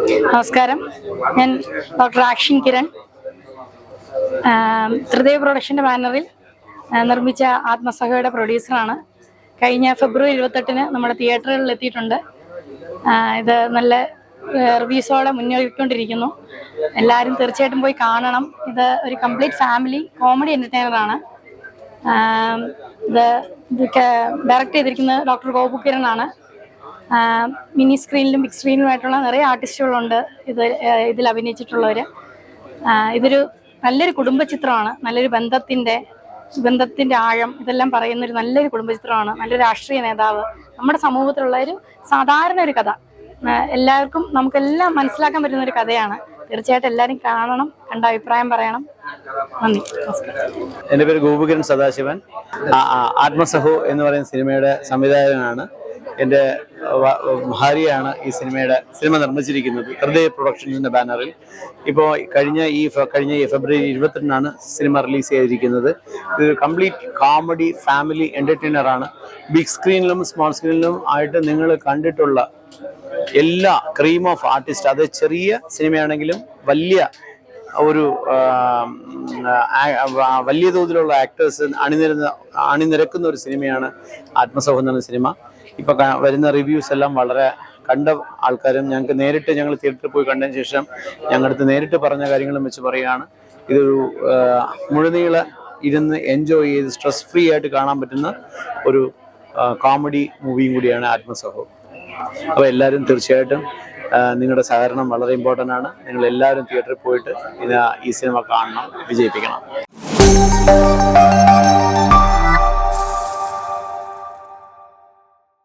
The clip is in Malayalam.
നമസ്കാരം, ഞാൻ ഡോക്ടർ ആക്ഷൻ കിരൺ. ത്രിദേവ് പ്രൊഡക്ഷൻ്റെ ബാനറിൽ നിർമ്മിച്ച ആത്മസഹയുടെ പ്രൊഡ്യൂസറാണ്. കഴിഞ്ഞ ഫെബ്രുവരി 28 നമ്മുടെ തിയേറ്ററുകളിൽ എത്തിയിട്ടുണ്ട്. ഇത് നല്ല റിവ്യൂസോടെ മുന്നേറിക്കൊണ്ടിരിക്കുന്നു. എല്ലാവരും തീർച്ചയായിട്ടും പോയി കാണണം. ഇത് ഒരു കംപ്ലീറ്റ് ഫാമിലി കോമഡി എൻ്റർടൈനറാണ്. ഇത് ഡയറക്റ്റ് ചെയ്തിരിക്കുന്നത് ഡോക്ടർ ഗോപു കിരണാണ്. മിനി സ്ക്രീനിലും ബിഗ് സ്ക്രീനിലുമായിട്ടുള്ള നിറയെ ആർട്ടിസ്റ്റുകളുണ്ട് ഇതിൽ അഭിനയിച്ചിട്ടുള്ളവർ. ഇതൊരു നല്ലൊരു കുടുംബ ചിത്രമാണ്. നല്ലൊരു ബന്ധത്തിൻ്റെ ആഴം ഇതെല്ലാം പറയുന്നൊരു നല്ലൊരു കുടുംബ ചിത്രമാണ്. നല്ലൊരു രാഷ്ട്രീയ നേതാവ്, നമ്മുടെ സമൂഹത്തിലുള്ള ഒരു സാധാരണ ഒരു കഥ, എല്ലാവർക്കും നമുക്കെല്ലാം മനസ്സിലാക്കാൻ പറ്റുന്ന ഒരു കഥയാണ്. തീർച്ചയായിട്ടും എല്ലാവരും കാണണം, കണ്ട അഭിപ്രായം പറയണം. നന്ദി, നമസ്കാരം. എൻ്റെ പേര് ഗോപുകിരൺ സദാശിവൻ. ആത്മസഹോ എന്ന് പറയുന്ന സിനിമയുടെ സംവിധായകനാണ്. എൻ്റെ ഭാര്യയാണ് ഈ സിനിമ നിർമ്മിച്ചിരിക്കുന്നത് ത്രിദേവ് പ്രൊഡക്ഷൻസിൻ്റെ ബാനറിൽ. ഇപ്പോൾ കഴിഞ്ഞ ഈ ഫെബ്രുവരി 28 സിനിമ റിലീസ് ചെയ്തിരിക്കുന്നത്. ഇത് കംപ്ലീറ്റ് കോമഡി ഫാമിലി എൻ്റർടൈനറാണ്. ബിഗ് സ്ക്രീനിലും സ്മോൾ സ്ക്രീനിലും ആയിട്ട് നിങ്ങൾ കണ്ടിട്ടുള്ള എല്ലാ ക്രീം ഓഫ് ആർട്ടിസ്റ്റ്, അത് ചെറിയ സിനിമയാണെങ്കിലും വലിയ തോതിലുള്ള ആക്ടേഴ്സ് അണിനിരക്കുന്ന ഒരു സിനിമയാണ് ആത്മസഹോ എന്ന സിനിമ. ഇപ്പൊ വരുന്ന റിവ്യൂസ് എല്ലാം വളരെ കണ്ട ആൾക്കാരും ഞങ്ങൾ തിയേറ്ററിൽ പോയി കണ്ടതിന് ശേഷം ഞങ്ങളടുത്ത് നേരിട്ട് പറഞ്ഞ കാര്യങ്ങളും വെച്ച് പറയുകയാണ്. ഇതൊരു മുഴുനീള ഇരുന്ന് എൻജോയ് ചെയ്ത് സ്ട്രെസ് ഫ്രീ ആയിട്ട് കാണാൻ പറ്റുന്ന ഒരു കോമഡി മൂവിയും കൂടിയാണ് ആത്മസഹോ. അപ്പോൾ എല്ലാവരും തീർച്ചയായിട്ടും നിങ്ങളുടെ സഹകരണം വളരെ ഇമ്പോർട്ടൻ്റ് ആണ്. നിങ്ങൾ എല്ലാവരും തിയേറ്ററിൽ പോയിട്ട് ഈ സിനിമ കാണണം, വിജയിപ്പിക്കണം.